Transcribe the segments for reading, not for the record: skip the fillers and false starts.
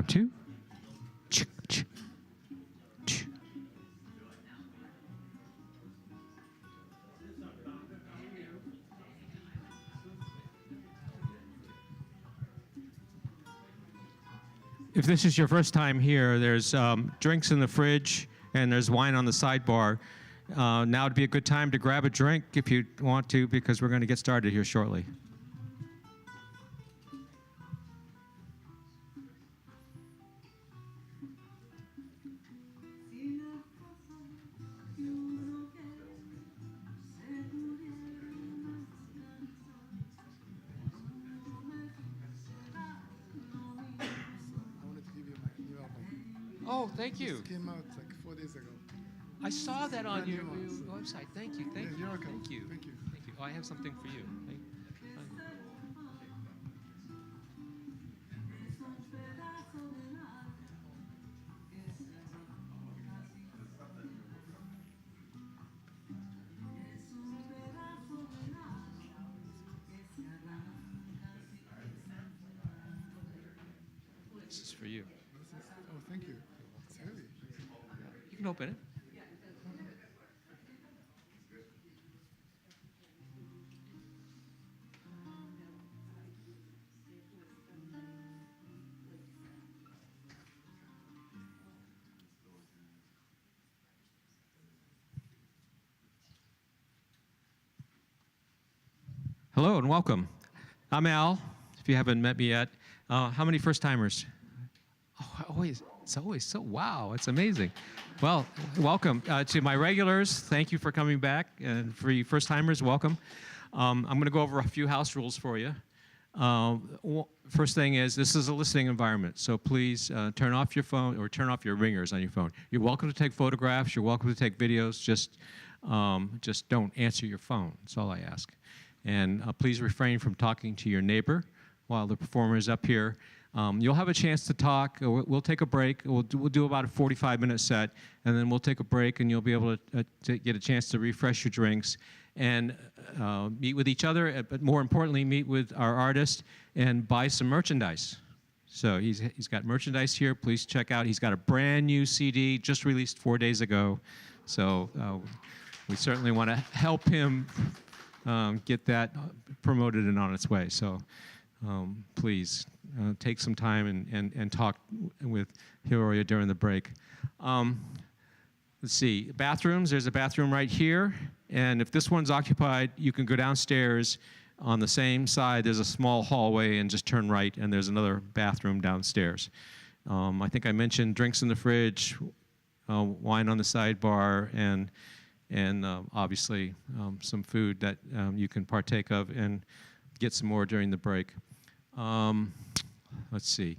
grab two. If this is your first time here, there's drinks in the fridge and there's wine on the sidebar. Now would be a good time to grab a drink if you want to, because we're going to get started here shortly. Oh, thank you. This came out like 4 days ago. I saw that on your website. Thank you. Thank you. You're welcome. Thank you. Thank you. Thank you. Oh, I have something for you. This is for you. Oh, thank you. It's heavy. You can open it. Hello and welcome. I'm Al, if you haven't met me yet. How many first-timers? Oh, it's always so, wow, it's amazing. Well, welcome. To my regulars, thank you for coming back. And for you first-timers, welcome. I'm going to go over a few house rules for you. First thing is, this is a listening environment, so please turn off your phone or turn off your ringers on your phone. You're welcome to take photographs, you're welcome to take videos, just don't answer your phone, that's all I ask. And please refrain from talking to your neighbor while the performer is up here. You'll have a chance to talk. We'll take a break. We'll do about a 45-minute set, and then we'll take a break, and you'll be able to get a chance to refresh your drinks and meet with each other, but more importantly, meet with our artist and buy some merchandise. So he's got merchandise here. Please check out. He's got a brand new CD just released 4 days ago. So we certainly want to help him get that promoted and on its way. So please take some time and talk with Hiroya during the break. Let's see, bathrooms, there's a bathroom right here. And if this one's occupied, you can go downstairs. On the same side, there's a small hallway and just turn right, and there's another bathroom downstairs. I think I mentioned drinks in the fridge, wine on the sidebar, and obviously some food that you can partake of and get some more during the break. Let's see.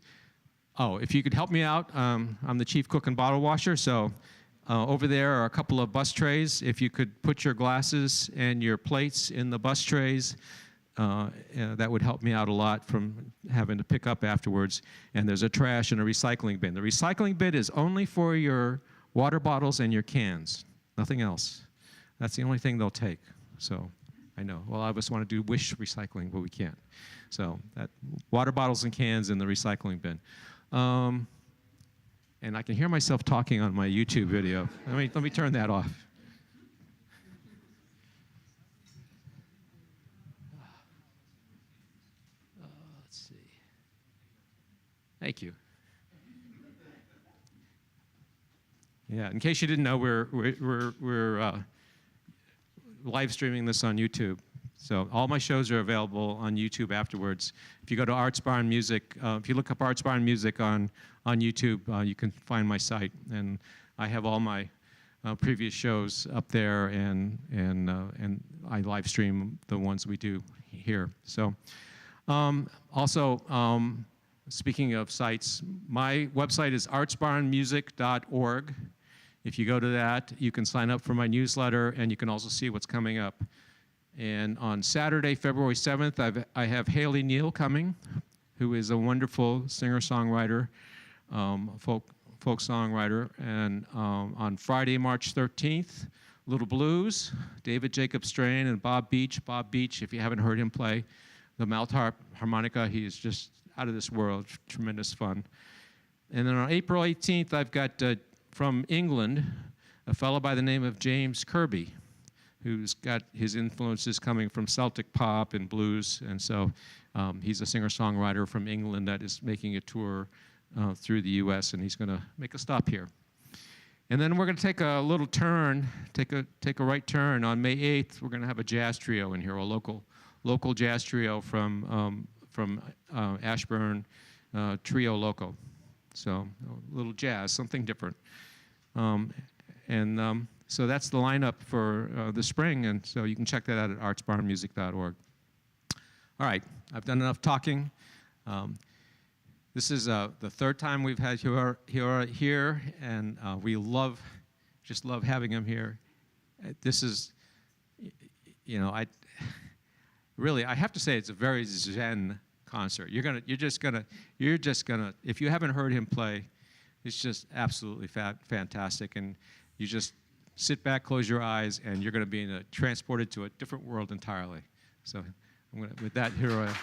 Oh, if you could help me out, I'm the chief cook and bottle washer, so over there are a couple of bus trays. If you could put your glasses and your plates in the bus trays, that would help me out a lot from having to pick up afterwards. And there's a trash and a recycling bin. The recycling bin is only for your water bottles and your cans, nothing else. That's the only thing they'll take. So I know, well, a lot of us want to do wish recycling, but we can't. So that water bottles and cans in the recycling bin. And I can hear myself talking on my YouTube video. Let me turn that off. Let's see. Thank you. Yeah, in case you didn't know, we're live streaming this on YouTube. So all my shows are available on YouTube afterwards. If you go to ArtsbarnMusic, if you look up ArtsbarnMusic on YouTube, you can find my site. And I have all my previous shows up there, and I live stream the ones we do here. So also, speaking of sites, my website is artsbarnmusic.org. If you go to that, you can sign up for my newsletter, and you can also see what's coming up. And on Saturday, February 7th, I have Haley Neal coming, who is a wonderful singer-songwriter, folk songwriter. And on Friday, March 13th, Little Blues, David Jacob Strain and Bob Beach. Bob Beach, if you haven't heard him play the mouth harmonica, he is just out of this world, tremendous fun. And then on April 18th, I've got from England a fellow by the name of James Kirby, who's got his influences coming from Celtic pop and blues. And so he's a singer-songwriter from England that is making a tour through the US, and he's going to make a stop here. And then we're going to take a little turn, take a right turn. On May 8th, we're going to have a jazz trio in here, a local jazz trio from Ashburn, Trio Loco. So a little jazz, something different. So that's the lineup for the spring, and so you can check that out at artsbarnmusic.org. All right, I've done enough talking. This is the third time we've had Hiroya here, and we just love having him here. This is, you know, I have to say it's a very zen concert. You're just gonna, if you haven't heard him play, it's just absolutely fantastic, and you just sit back, close your eyes, and you're gonna be transported to a different world entirely. So, with that, Hiroya.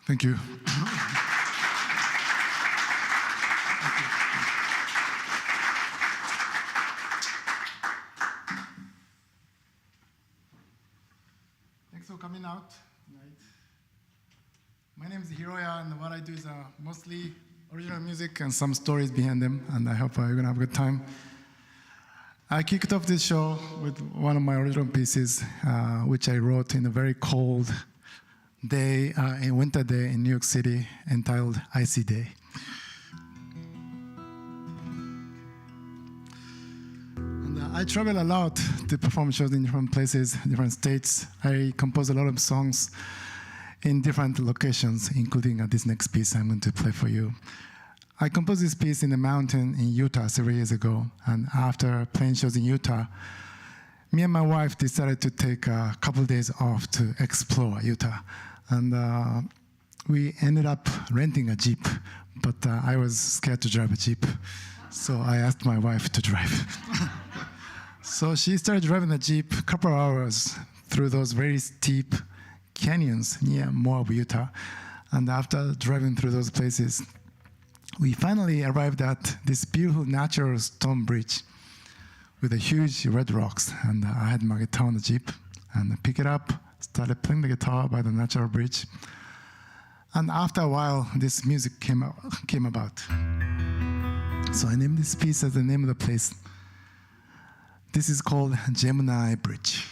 Thank you. Thanks for coming out tonight. My name is Hiroya, and what I do is mostly original music and some stories behind them, and I hope you're gonna have a good time. I kicked off this show with one of my original pieces, which I wrote in a very cold day, a winter day in New York City, entitled Icy Day. And I travel a lot to perform shows in different places, different states. I compose a lot of songs in different locations, including this next piece I'm going to play for you. I composed this piece in the mountain in Utah 3 years ago, and after playing shows in Utah, me and my wife decided to take a couple of days off to explore Utah. And we ended up renting a Jeep, but I was scared to drive a Jeep, so I asked my wife to drive. So she started driving the Jeep a couple of hours through those very steep canyons near Moab, Utah. And after driving through those places, we finally arrived at this beautiful natural stone bridge with a huge red rocks. And I had my guitar on the Jeep and I picked it up, started playing the guitar by the natural bridge. And after a while, this music came about. So I named this piece as the name of the place. This is called Gemini Bridge.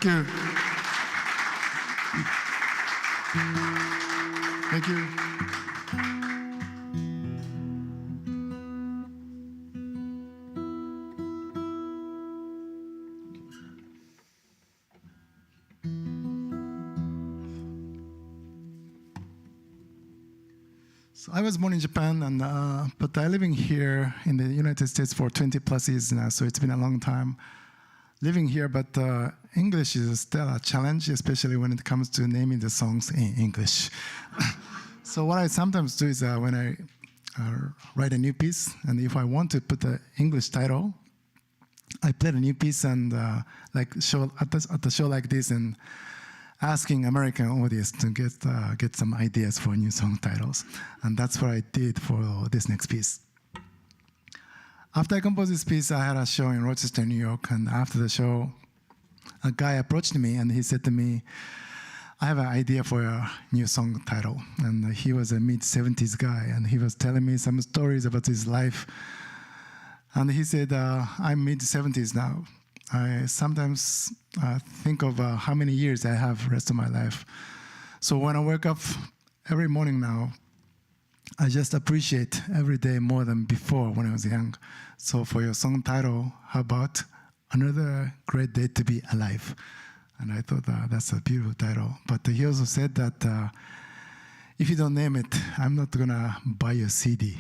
Thank you. Thank you. So I was born in Japan, but I living here in the United States for 20 plus years now, so it's been a long time living here, but English is still a challenge, especially when it comes to naming the songs in English. So what I sometimes do is when I write a new piece, and if I want to put an English title, I play the new piece and like show at the show like this, and asking American audience to get some ideas for new song titles. And that's what I did for this next piece. After I composed this piece, I had a show in Rochester, New York, and after the show, a guy approached me and he said to me, I have an idea for a new song title. And he was a mid-70s guy, and he was telling me some stories about his life. And he said, I'm mid-70s now. I sometimes think of how many years I have rest of my life. So when I wake up every morning now, I just appreciate every day more than before when I was young. So for your song title, how about Another Great Day to Be Alive? And I thought that's a beautiful title. But he also said that if you don't name it, I'm not gonna buy your CD.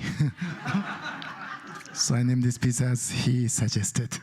So I named this piece as he suggested.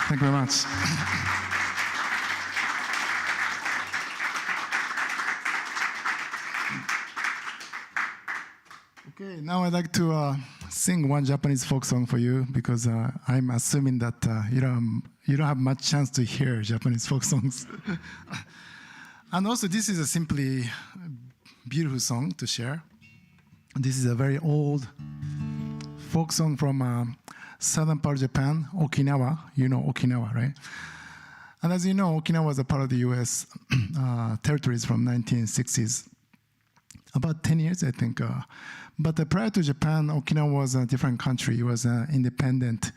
Thank you very much. Okay, now I'd like to sing one Japanese folk song for you because I'm assuming that you don't have much chance to hear Japanese folk songs. And also, this is a simply beautiful song to share. This is a very old folk song from southern part of Japan, Okinawa. You know Okinawa, right? And as you know, Okinawa was a part of the U.S. Territories from 1960s. About 10 years, I think. But prior to Japan, Okinawa was a different country. It was an independent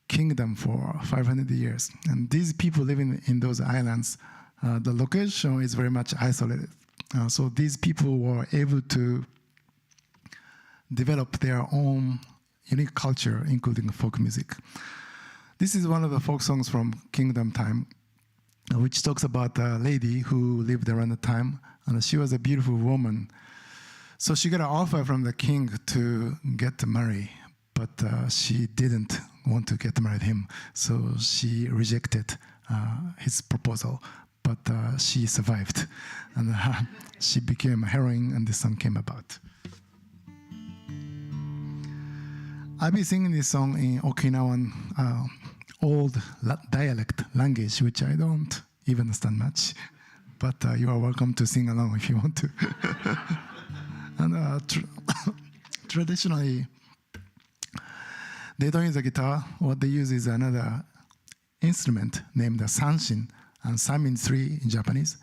kingdom for 500 years. And these people living in those islands, the location is very much isolated. So these people were able to develop their own unique culture, including folk music. This is one of the folk songs from Kingdom time, which talks about a lady who lived around the time, and she was a beautiful woman. So she got an offer from the king to get married, but she didn't want to get married him. So she rejected his proposal, but she survived. And she became a heroine, and this song came about. I'll be singing this song in Okinawan old dialect language, which I don't even understand much. But you are welcome to sing along if you want to. And traditionally, they don't use a guitar. What they use is another instrument named the sanshin. And san means three in Japanese.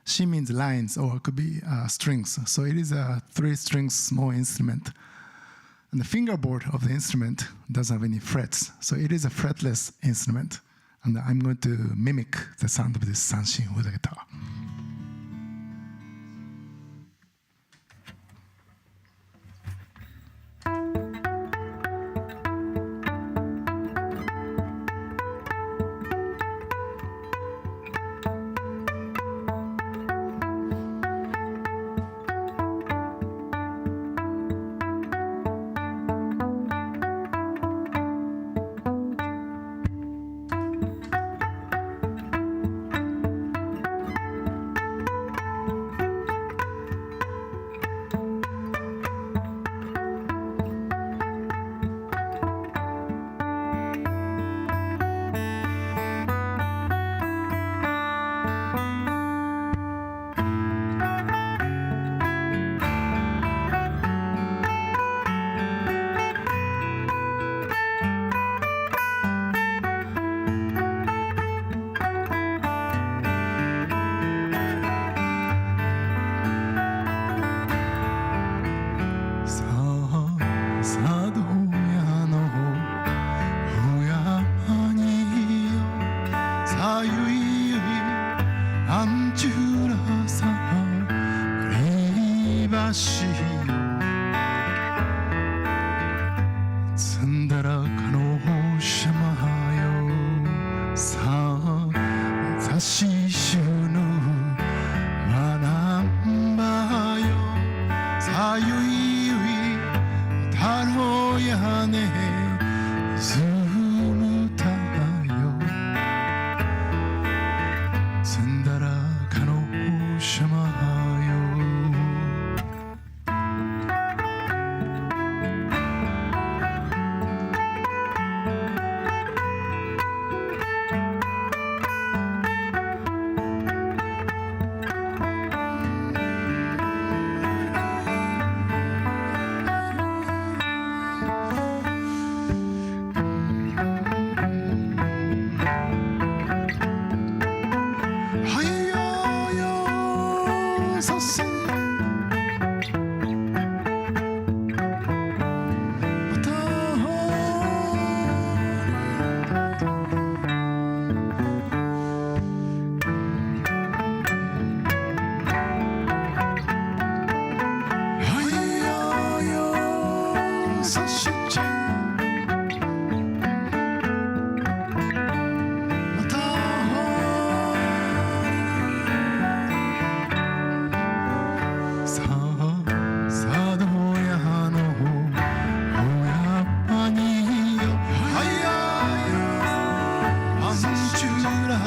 Shi means lines, or it could be strings. So it is a 3-string small instrument. And the fingerboard of the instrument doesn't have any frets. So it is a fretless instrument. And I'm going to mimic the sound of this sanshin with the guitar.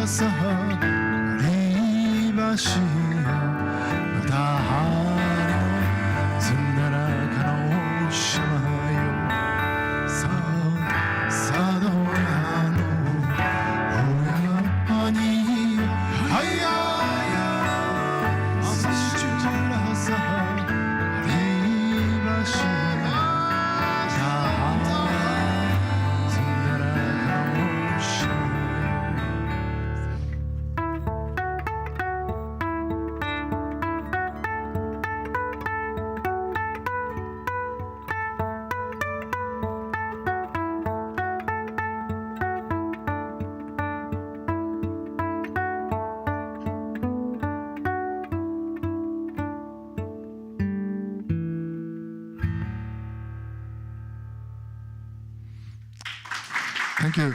흘러서 리바시야 다 하나 순나라가노 샤마요 사도야노 후야니 하야야 흘러서 리바시야 다 하나 순나라가노 Thank you.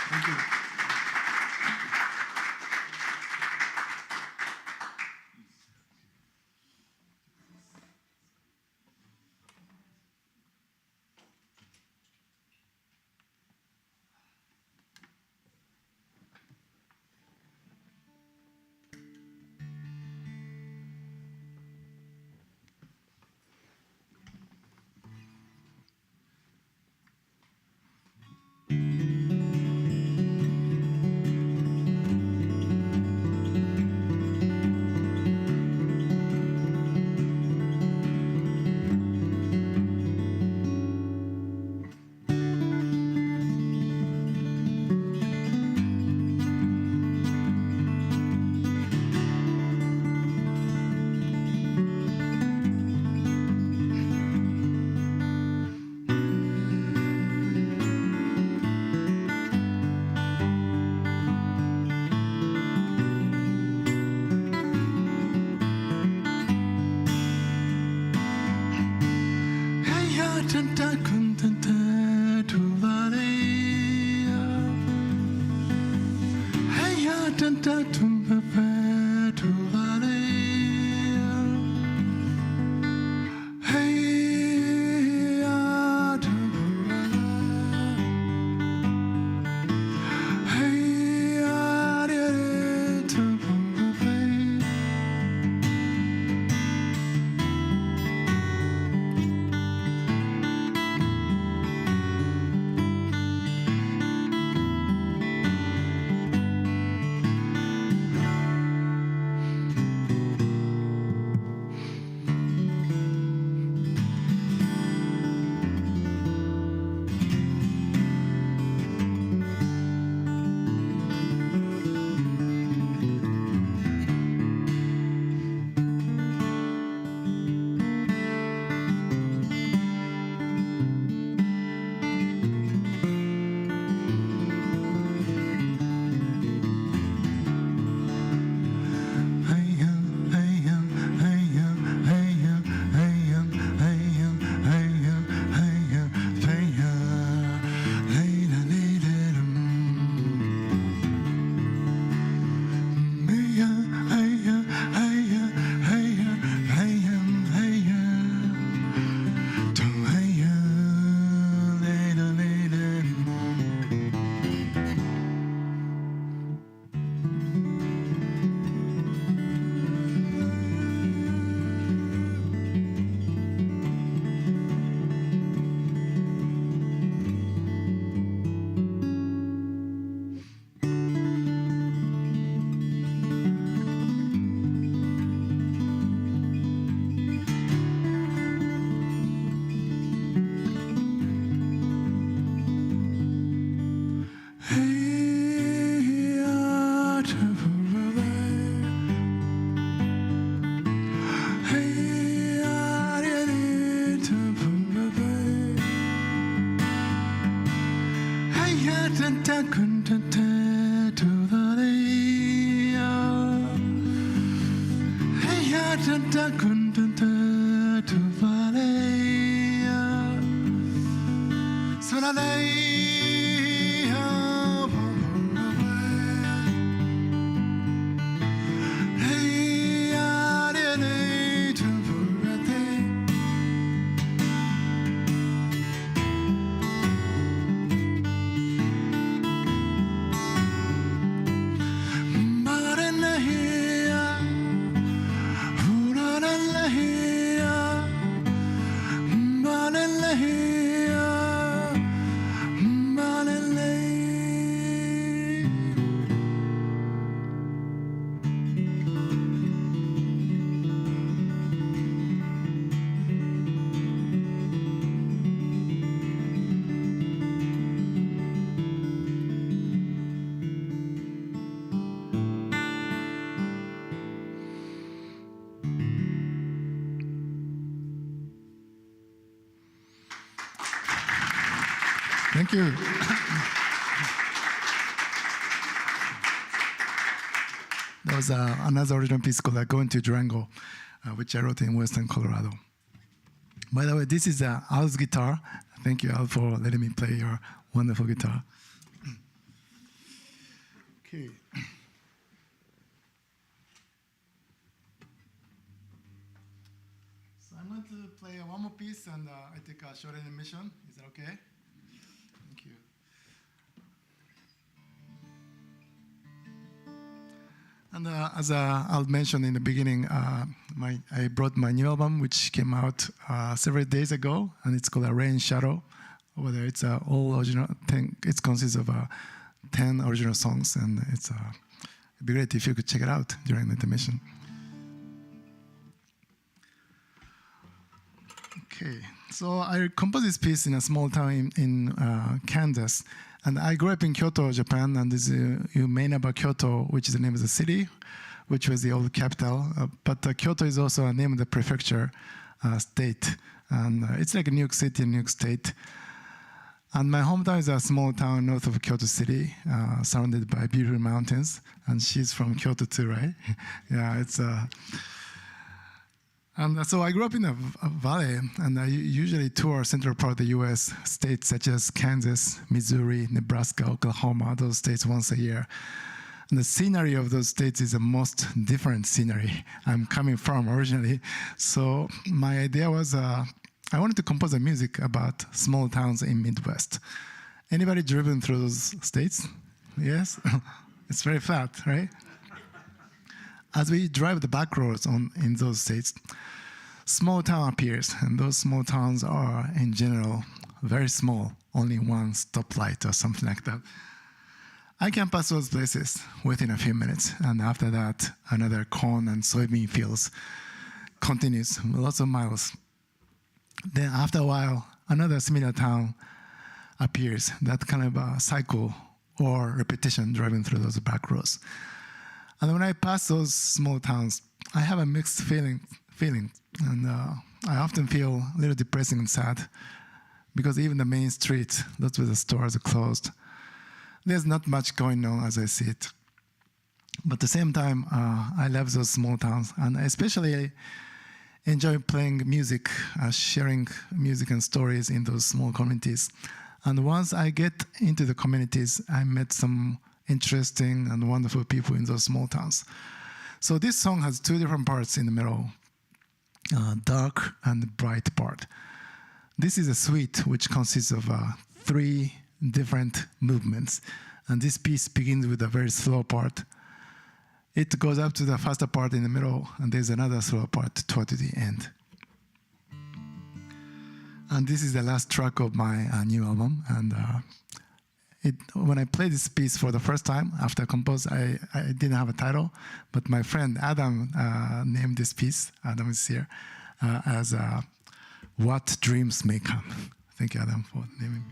Thank you. Thank you. There was another original piece called Going to Durango, which I wrote in Western Colorado. By the way, this is Al's guitar. Thank you, Al, for letting me play your wonderful guitar. Okay. So I'm going to play one more piece, and I take a short intermission. Is that okay? Thank you. And as Al mentioned in the beginning, I brought my new album, which came out several days ago, and it's called Rain Shadow. Over there, it's all original. It consists of 10 original songs, and it'd be great if you could check it out during the intermission. Okay, so I composed this piece in a small town in Kansas. And I grew up in Kyoto, Japan, and you may know about Kyoto, which is the name of the city, which was the old capital. But Kyoto is also a name of the prefecture state. And it's like New York City and New York State. And my hometown is a small town north of Kyoto City, surrounded by beautiful mountains. And she's from Kyoto too, right? Yeah, it's... And so I grew up in a valley, and I usually tour central part of the U.S. states such as Kansas, Missouri, Nebraska, Oklahoma, those states once a year. And the scenery of those states is the most different scenery I'm coming from originally. So my idea was I wanted to compose a music about small towns in Midwest. Anybody driven through those states? Yes? It's very flat, right? As we drive the back roads in those states, small town appears, and those small towns are, in general, very small, only one stoplight or something like that. I can pass those places within a few minutes, and after that, another corn and soybean fields continues lots of miles. Then after a while, another similar town appears, that kind of a cycle or repetition driving through those back roads. And when I pass those small towns, I have a mixed feeling, and I often feel a little depressing and sad because even the main street, that's where the stores are closed. There's not much going on as I see it. But at the same time, I love those small towns, and I especially enjoy playing music, sharing music and stories in those small communities. And once I get into the communities, I met some interesting and wonderful people in those small towns. So this song has two different parts in the middle, dark and bright part. This is a suite which consists of 3 different movements. And this piece begins with a very slow part. It goes up to the faster part in the middle, and there's another slow part toward the end. And this is the last track of my new album. And when I played this piece for the first time, after I composed, I didn't have a title, but my friend Adam named this piece, Adam is here, as What Dreams May Come. Thank you, Adam, for naming me.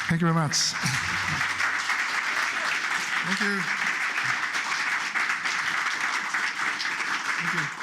Thank you very much. Thank you. Thank you.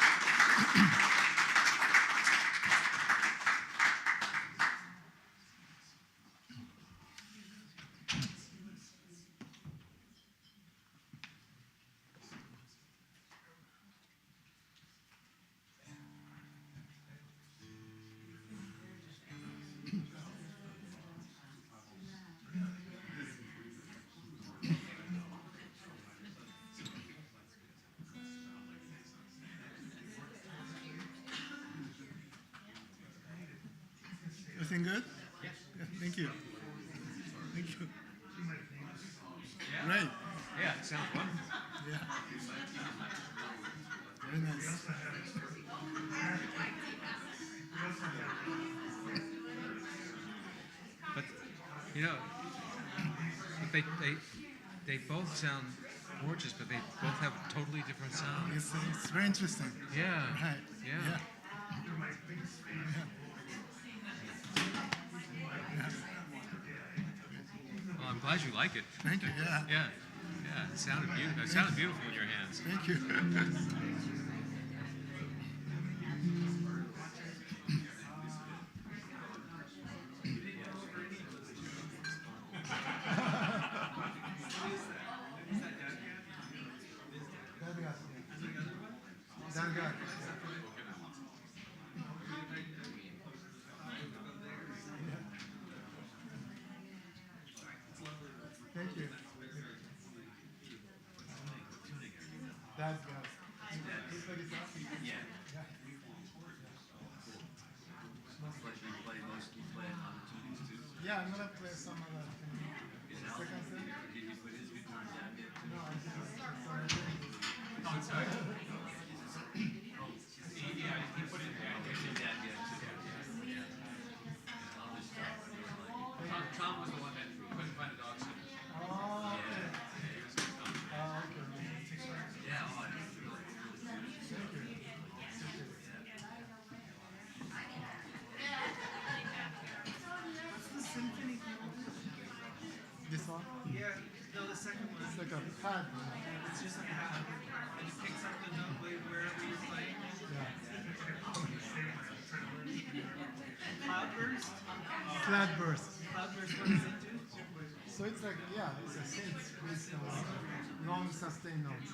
Everything good? Yeah. Thank you. Thank you. Great. Yeah, it sounds wonderful. Yeah. Very nice. But you know, they both sound gorgeous, but they both have totally different sounds. It's very interesting. Yeah. Right. Yeah. Well, I'm glad you like it. Thank you. Yeah. Yeah. Yeah. It sounded beautiful. It sounded beautiful in your hands. Thank you. Thank you. That's good. Yeah, I'm gonna play some other second set. No, I Tom was the one that couldn't find a dog sitter. Oh, okay. This one? Yeah, no, the second one. It's like a pad. It's just like a pad. And you pick something up wherever you're playing. Yeah. Cloudburst? Flat burst. Cloudburst, what does it do? So it's like, yeah, it's a synth with long sustained notes.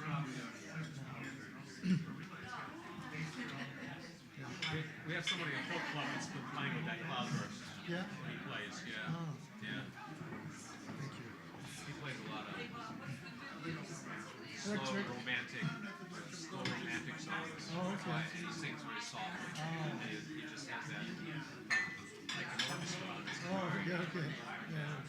We have somebody at Folk Club that's been playing with that cloudburst Yeah? when he plays. Yeah. Oh, Yeah. thank you. He plays a lot of slow Electric. romantic songs. Oh, okay. He sings very softly. And he just has that like an orchestra on his Oh, okay, okay. Yeah.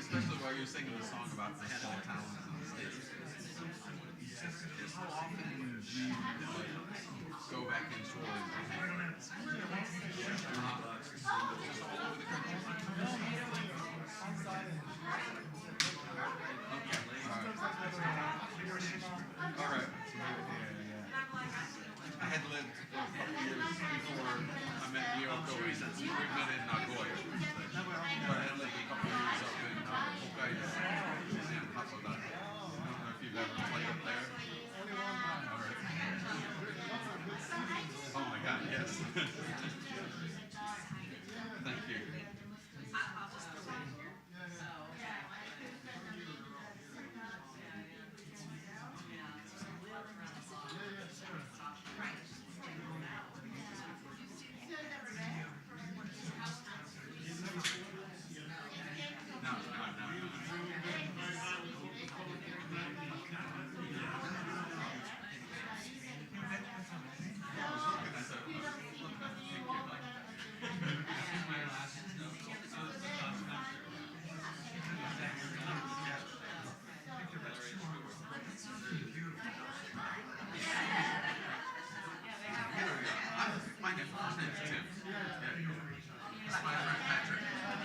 Especially while you're singing the song about the head of the towns in the States. How often do you go back and forth? Just all over the country? All right. I had lived for a couple years before I met Ryoko. We met in Nagoya. But I had lived a couple years up in Hokkaido and Hakodate. I don't know if you've ever played up there. All right. Oh my God, yes. Thank you. name's Tim. Yeah, it's my friend Patrick. I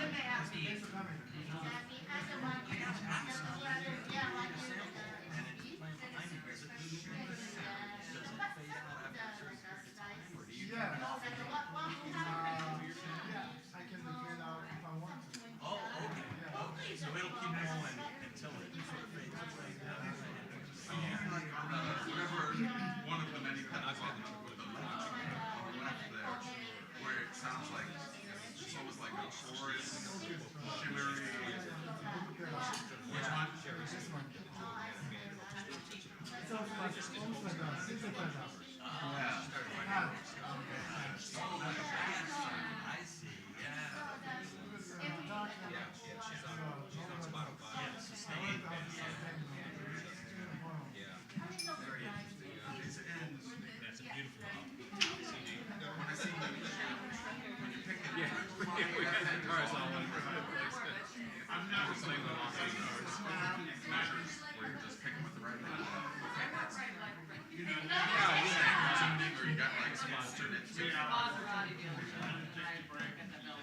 can fade out if I want to. Oh, okay. Okay. So it'll keep going until it sort of fades away. Like on whatever one of the many pedals on the left there, where it sounds like it's almost like a chorus, shimmery. Which one? This one. It's almost like a synthesizer. Yeah. I see. Yeah. That's a beautiful album. When I see when you pick it, We had that guitars all over the place. I'm not just playing the long measures where you're just picking with the right hand. Okay, that's you know, tuning or you got like some alternate tuning. It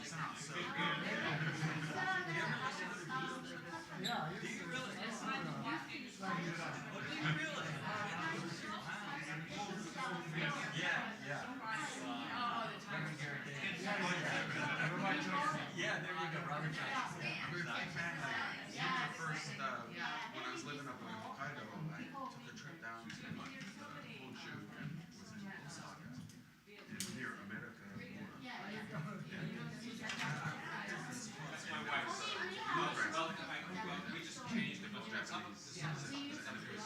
sounds so good. Yeah, do you really? Yeah. Yeah, there you go. Robert Johnson. I'm a big fan. The first, when I was living up in Hokkaido, I took a trip down to Honshu and was in Osaka. And near America. My wife's. We just changed it. Japanese. And it was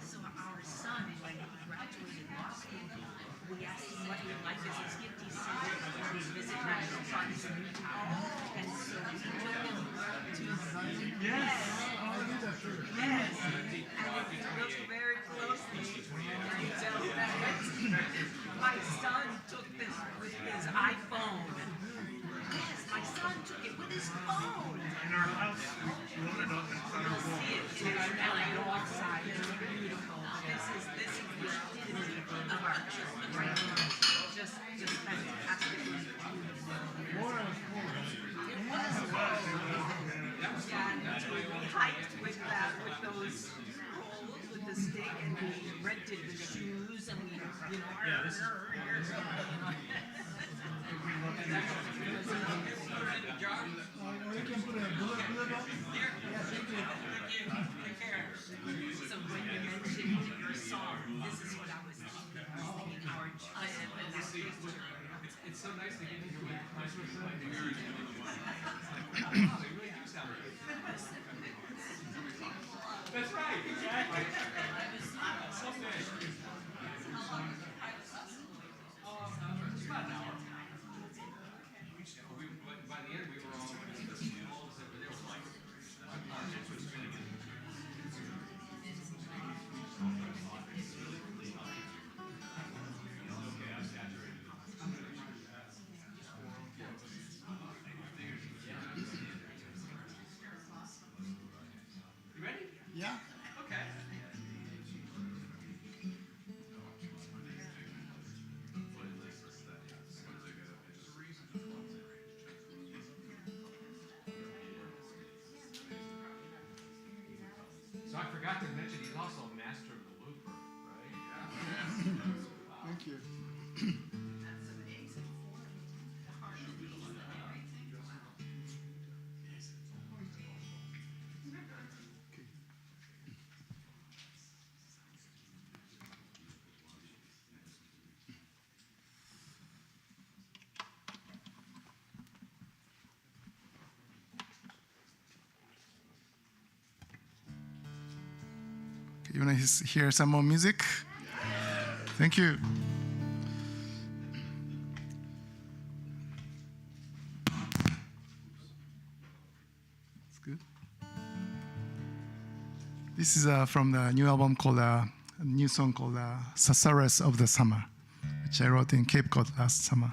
So our son, when he graduated law school, we asked him what he would like as his gift. He said he would visit national parks in Utah. And so we took him to yes. Yes. And if you look very closely, you can tell that my son took this with his iPhone. Yes, my son took it with his phone. In our house, we loaded up and set our You'll wall. see it in our LA outside. It's beautiful. This is the epitome of our church right now. Just fantastically beautiful. It was yeah, and we hiked with that, with those poles, with the stick, and we rented the shoes, and we, you know, So when you mentioned your song, this is what I was thinking. I was thinking our child and that picture. It's so nice to get to hear my That's right, exactly. Someday. It's about an hour. By the end, we were all except for there was like, you ready? Yeah. Okay. So I forgot to mention he's also a master of the looper, right? Thank you. You want to hear some more music? Thank you. It's good. This is from the new album called a new song called "Sasaras of the Summer," which I wrote in Cape Cod last summer.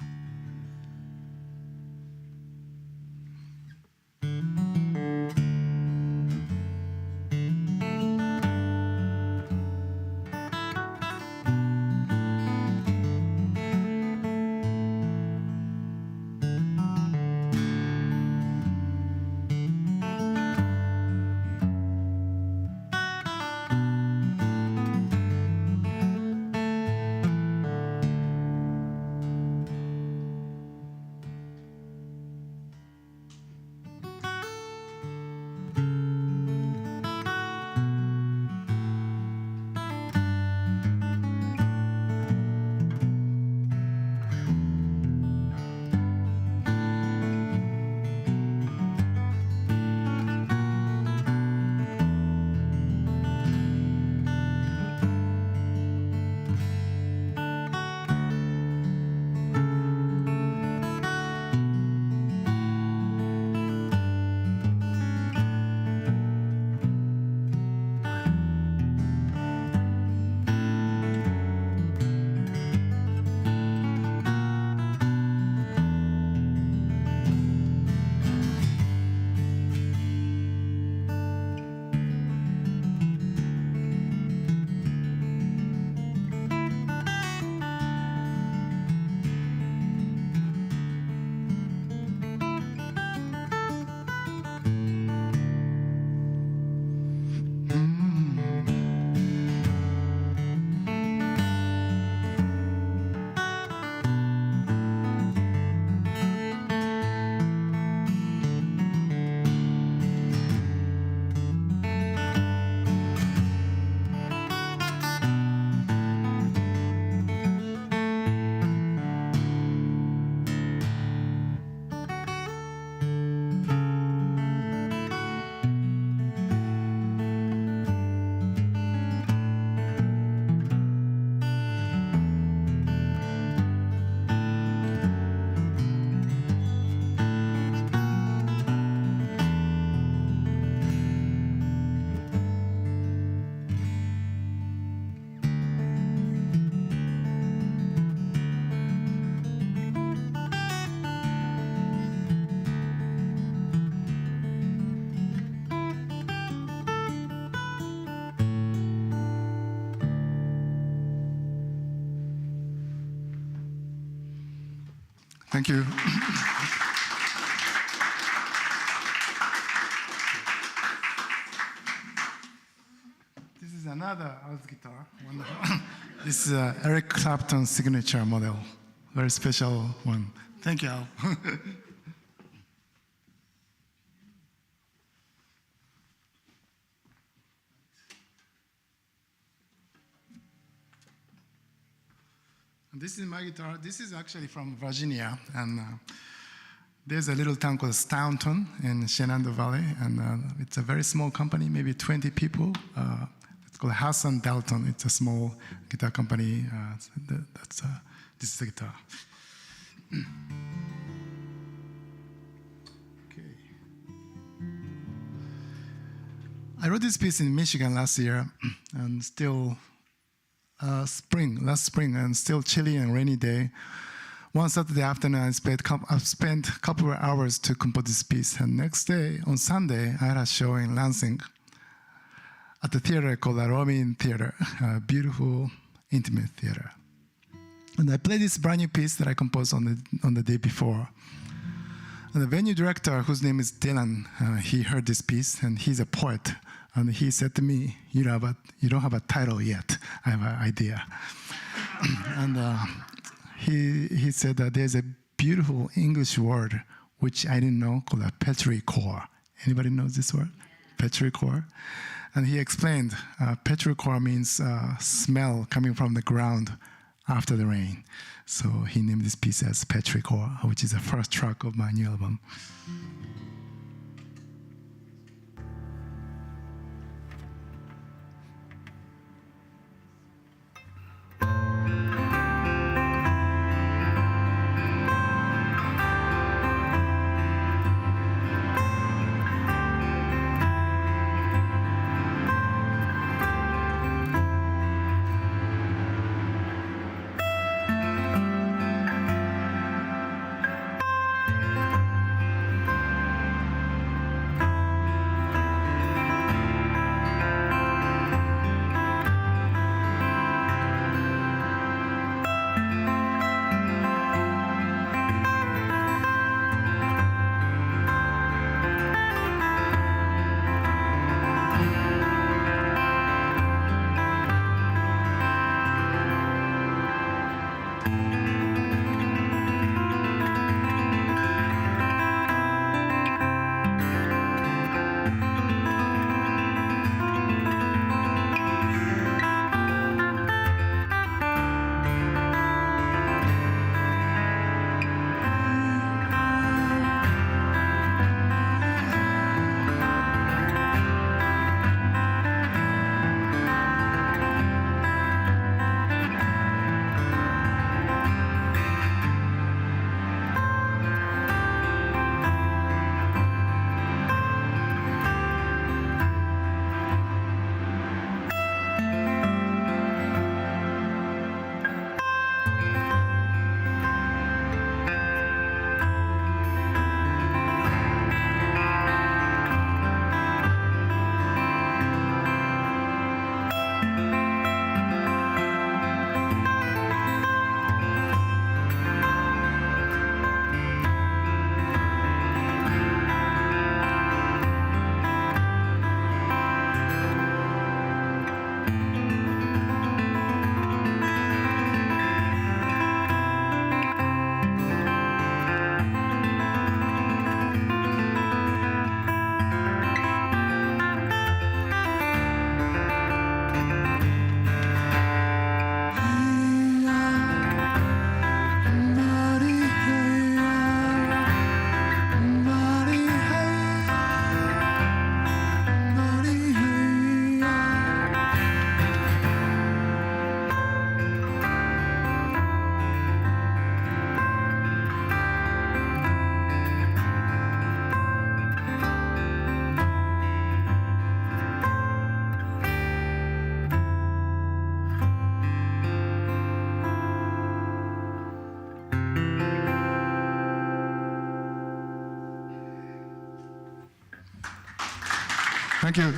Thank you. This is another Oz guitar. Wonderful. This is Eric Clapton's signature model. Very special one. Thank you, Al. This is my guitar. This is actually from Virginia, and there's a little town called Staunton in Shenandoah Valley, and it's a very small company, maybe 20 people. It's called Hassan Dalton. It's a small guitar company. This is the guitar. Okay. I wrote this piece in Michigan last year, and still last spring, and still chilly and rainy day. One Saturday afternoon, I spent a couple of hours to compose this piece. And next day, on Sunday, I had a show in Lansing at the theater called the Romin Theater, a beautiful, intimate theater. And I played this brand new piece that I composed on the day before. And the venue director, whose name is Dylan, he heard this piece, and he's a poet. And he said to me, you don't have a title yet. I have an idea. And he said that there's a beautiful English word, which I didn't know, called a petrichor. Anybody knows this word? Petrichor. And he explained, petrichor means smell coming from the ground after the rain. So he named this piece as Petrichor, which is the first track of my new album. Thank you.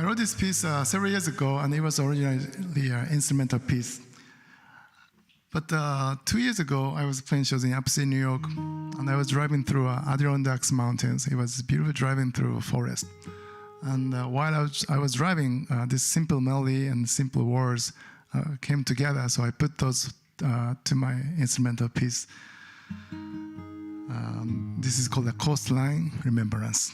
I wrote this piece several years ago, and it was originally an instrumental piece. But 2 years ago, I was playing shows in upstate New York, and I was driving through Adirondacks Mountains. It was beautiful driving through a forest. And while I was driving, this simple melody and simple words came together, so I put those to my instrumental piece. This is called a Coastline Remembrance.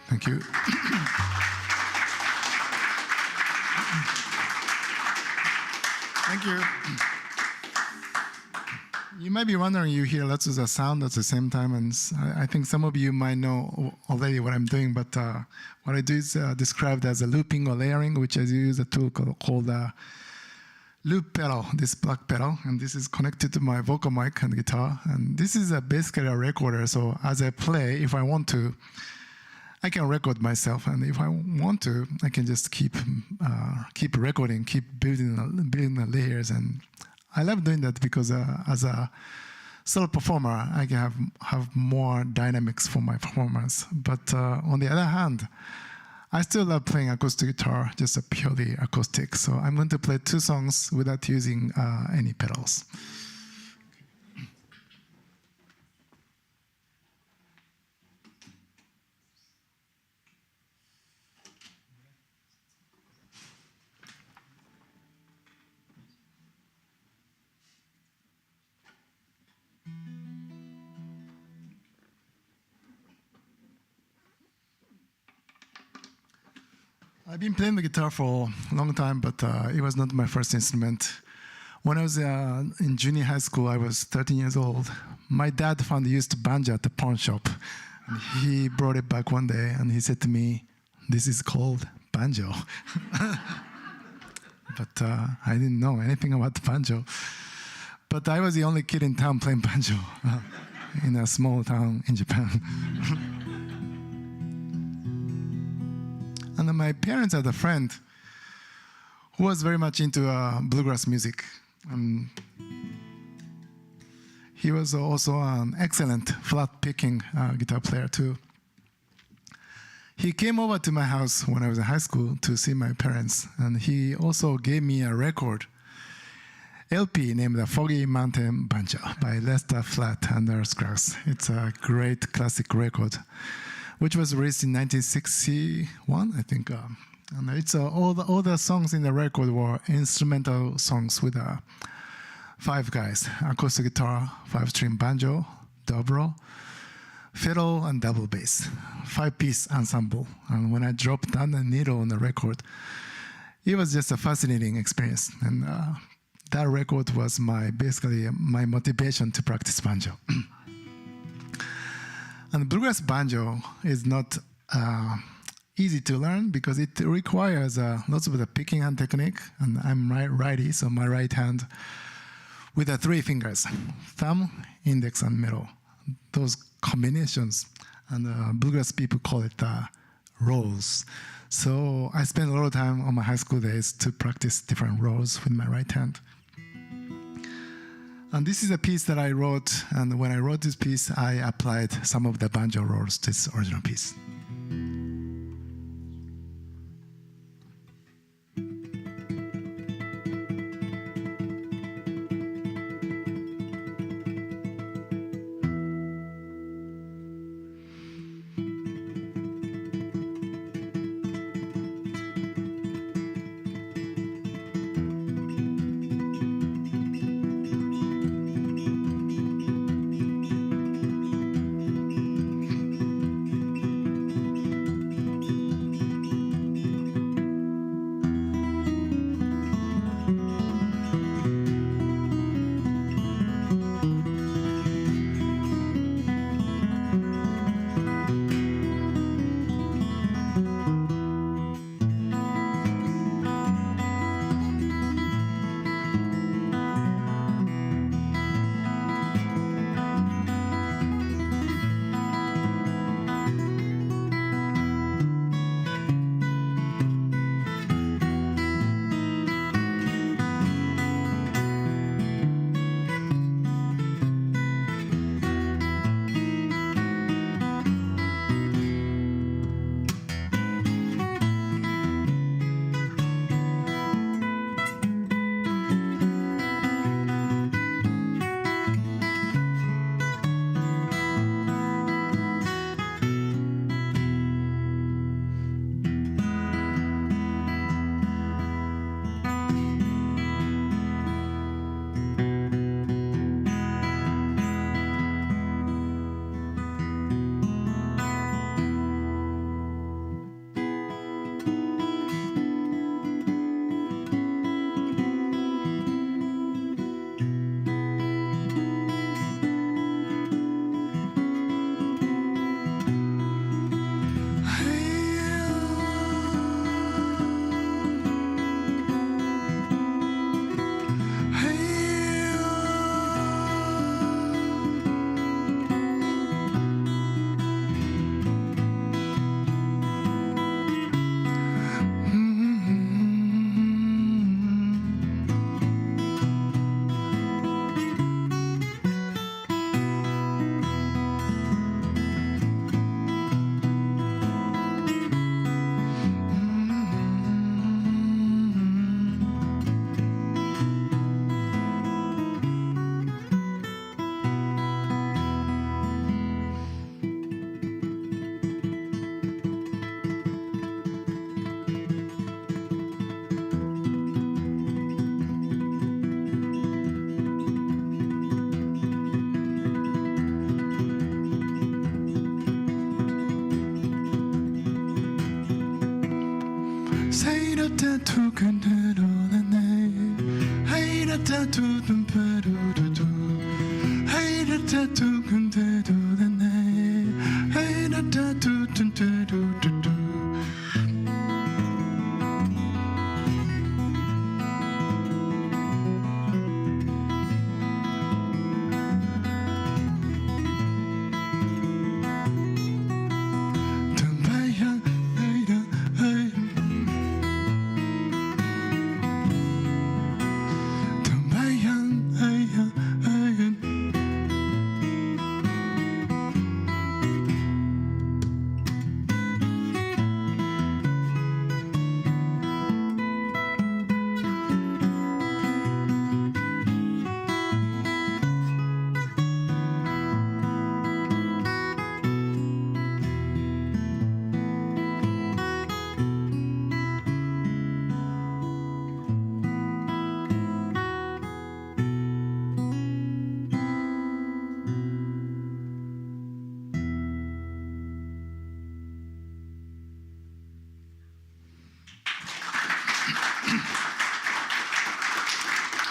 Thank you. Thank you. You might be wondering, you hear lots of the sound at the same time, and I think some of you might know already what I'm doing, but what I do is described as a looping or layering, which I use a tool called loop pedal, this black pedal, and this is connected to my vocal mic and guitar. And this is basically a recorder, so as I play, if I want to, I can record myself, and if I want to, I can just keep recording, keep building the layers. And I love doing that because as a solo performer, I can have more dynamics for my performance. But on the other hand, I still love playing acoustic guitar, just a purely acoustic. So I'm going to play 2 songs without using any pedals. I've been playing the guitar for a long time, but it was not my first instrument. When I was in junior high school, I was 13 years old. My dad found a used banjo at the pawn shop. And he brought it back one day, and he said to me, "This is called banjo." But I didn't know anything about the banjo. But I was the only kid in town playing banjo in a small town in Japan. And my parents had a friend who was very much into bluegrass music. He was also an excellent flat-picking guitar player too. He came over to my house when I was in high school to see my parents, and he also gave me a record, LP named The Foggy Mountain Banjo by Lester Flatt and the Scruggs. It's a great classic record, which was released in 1961, I think. And it's all the songs in the record were instrumental songs with 5 guys: acoustic guitar, 5-string banjo, dobro, fiddle, and double bass. 5-piece ensemble. And when I dropped down the needle on the record, it was just a fascinating experience. And that record was basically my motivation to practice banjo. And bluegrass banjo is not easy to learn because it requires lots of the picking hand technique. And I'm righty, so my right hand with the 3 fingers, thumb, index, and middle. Those combinations, and bluegrass people call it rolls. So I spent a lot of time on my high school days to practice different rolls with my right hand. And this is a piece that I wrote, and when I wrote this piece, I applied some of the banjo rolls to this original piece.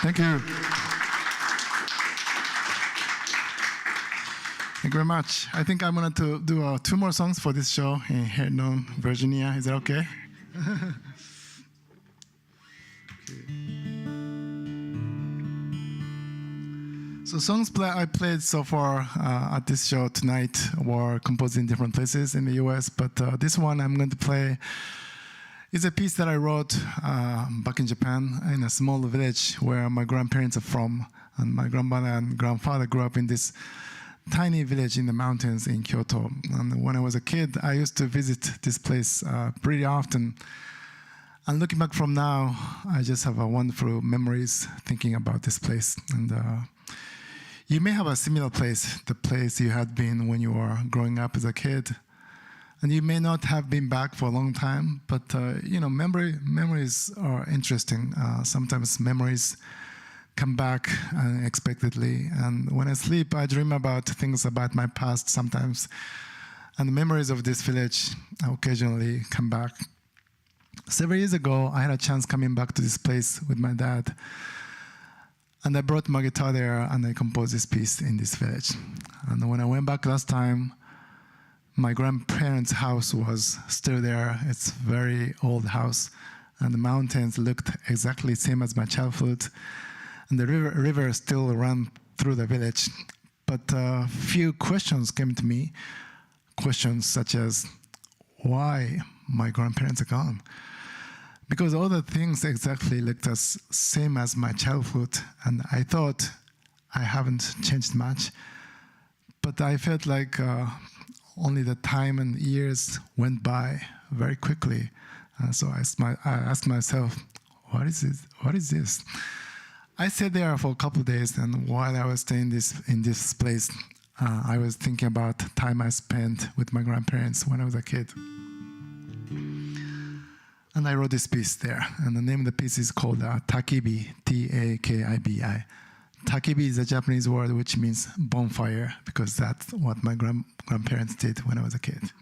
Thank you. Thank you very much. I think I'm going to do 2 more songs for this show in Hernon, Virginia. Is that okay? So songs I played so far at this show tonight were composed in different places in the US, but this one I'm going to play is a piece that I wrote back in Japan in a small village where my grandparents are from, and my grandmother and grandfather grew up in this tiny village in the mountains in Kyoto. And when I was a kid, I used to visit this place pretty often. And looking back from now, I just have wonderful memories thinking about this place. And you may have a similar place, the place you had been when you were growing up as a kid. And you may not have been back for a long time, but memories are interesting. Sometimes memories come back unexpectedly. And when I sleep, I dream about things about my past sometimes. And the memories of this village occasionally come back. Several years ago, I had a chance coming back to this place with my dad. And I brought my guitar there, and I composed this piece in this village. And when I went back last time, my grandparents' house was still there. It's a very old house. And the mountains looked exactly the same as my childhood. And the river still ran through the village. But a few questions came to me. Questions such as, why my grandparents are gone? Because all the things exactly looked as same as my childhood, and I thought I haven't changed much. But I felt like only the time and years went by very quickly. So I asked myself, what is this? What is this? I stayed there for a couple of days, and while I was staying in this place, I was thinking about the time I spent with my grandparents when I was a kid. And I wrote this piece there, and the name of the piece is called Takibi, T-A-K-I-B-I. Takibi is a Japanese word which means bonfire, because that's what my grandparents did when I was a kid.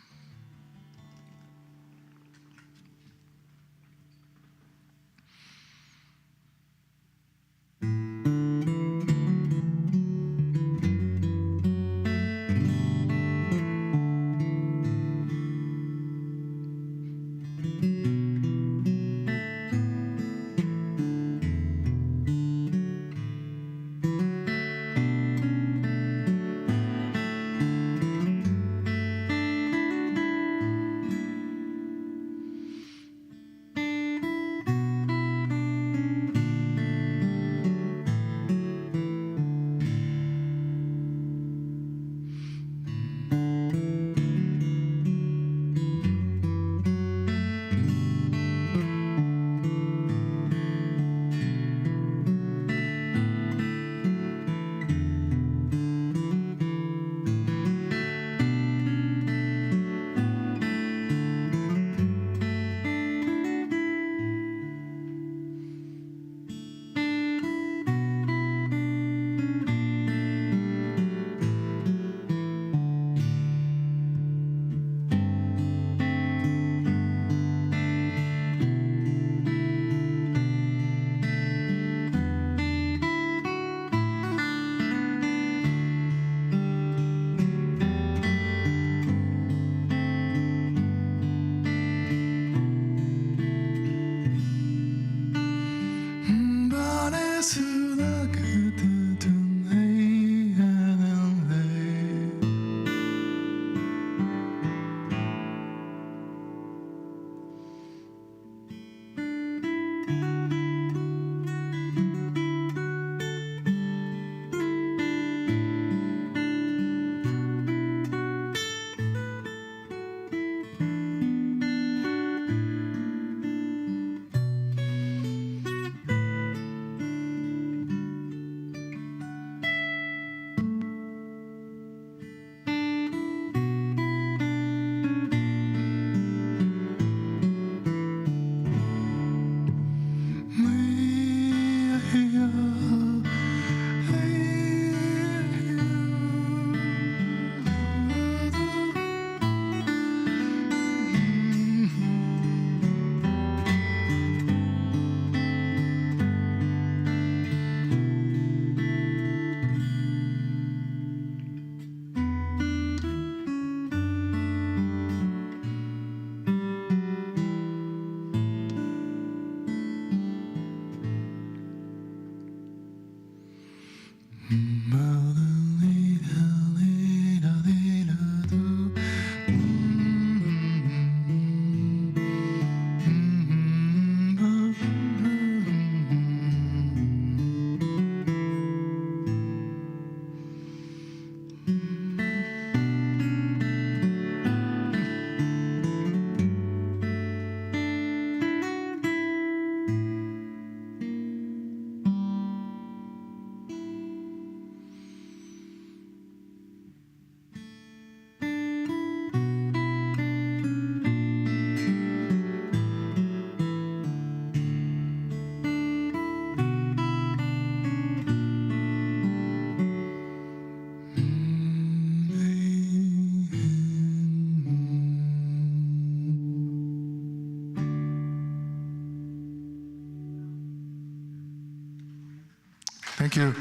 Thank you.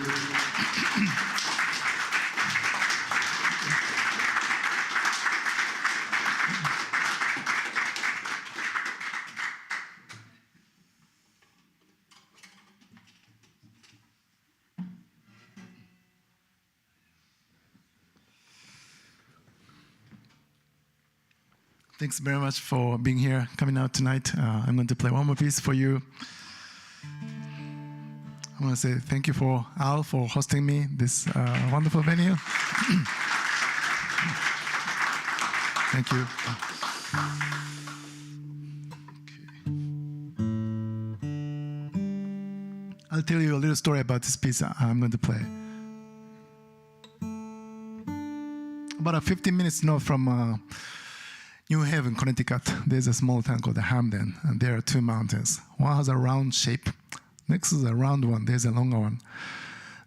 Thanks very much for being here, coming out tonight. I'm going to play one more piece for you. I want to say thank you for Al for hosting me this wonderful venue. Thank you. Okay. I'll tell you a little story about this piece I'm going to play. About 15 minutes north from New Haven, Connecticut, there's a small town called Hamden, and there are two mountains. One has a round shape. Next is a round one. There's a longer one.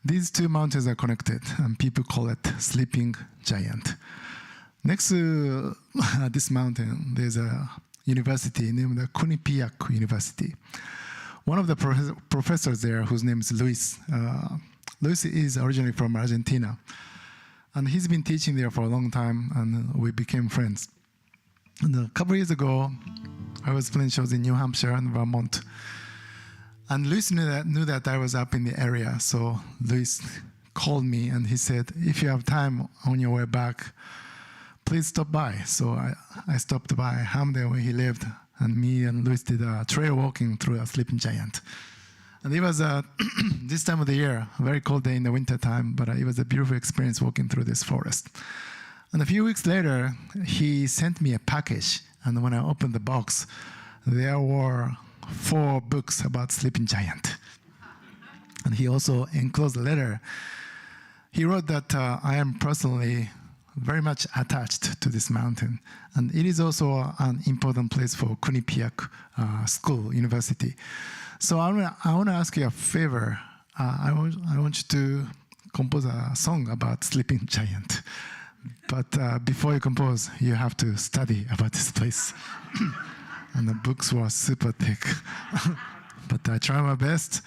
These two mountains are connected, and people call it Sleeping Giant. Next to this mountain, there's a university named the Quinnipiac University. One of the professors there, whose name is Luis. Luis is originally from Argentina, and he's been teaching there for a long time, and we became friends. And a couple years ago, I was playing shows in New Hampshire and Vermont. And Luis knew that I was up in the area, so Luis called me and he said, if you have time on your way back, please stop by. So I stopped by Hamden where he lived, and me and Luis did a trail walking through a sleeping giant. And it was this time of the year, a very cold day in the winter time, but it was a beautiful experience walking through this forest. And a few weeks later, he sent me a package. And when I opened the box, there were 4 books about sleeping giant. And he also enclosed a letter. He wrote that I am personally very much attached to this mountain. And it is also an important place for Quinnipiac School, University. So I want to ask you a favor. I want you to compose a song about sleeping giant. But before you compose, you have to study about this place. And the books were super thick. But I try my best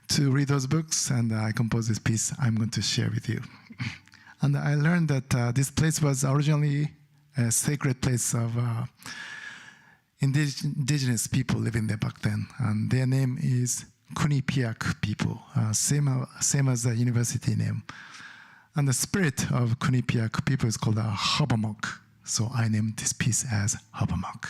to read those books, and I composed this piece I'm going to share with you. And I learned that this place was originally a sacred place of indigenous people living there back then. And their name is Quinnipiac people, same as the university name. And the spirit of Quinnipiac people is called a Hobomok. So I named this piece as Hobomok.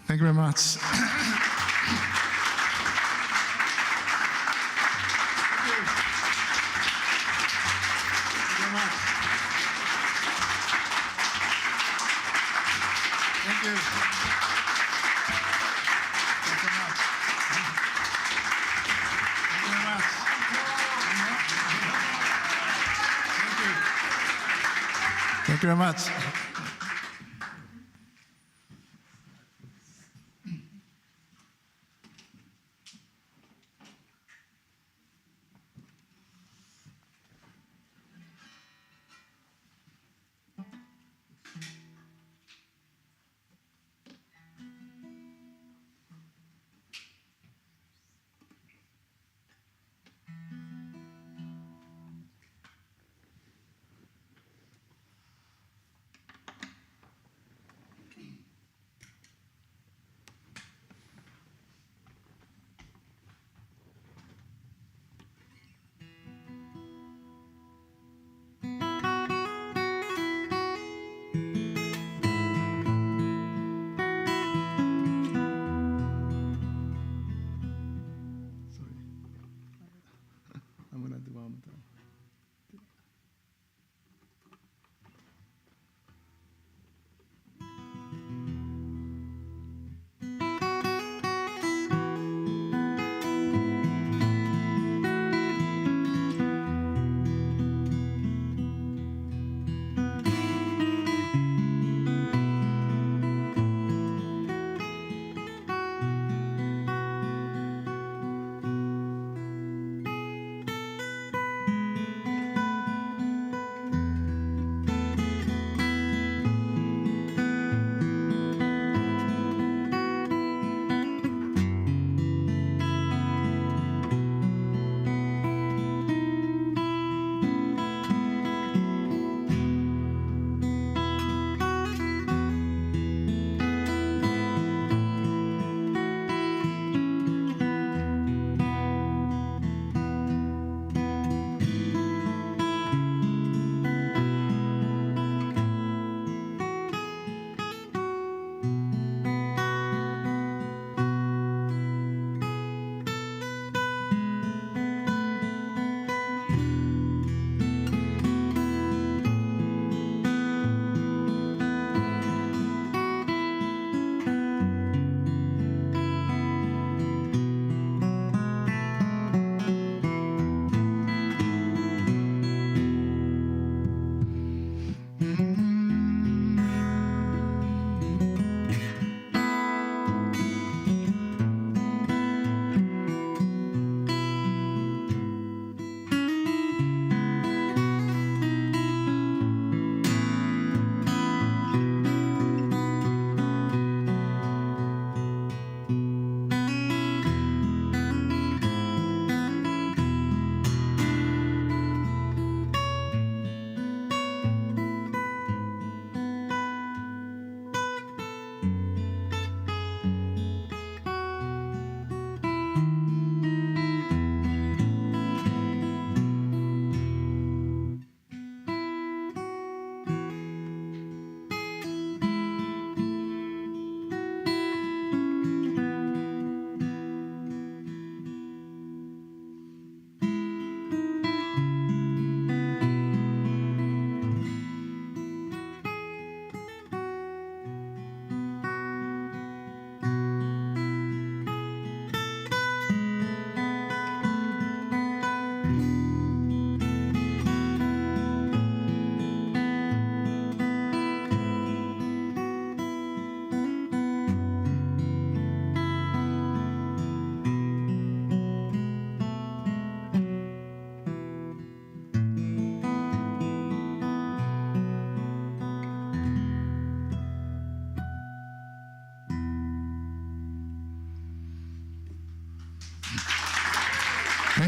Thank you very much. Thank you. Thank you very much.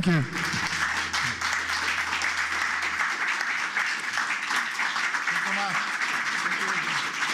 Thank you. Thank you so much. Thank you.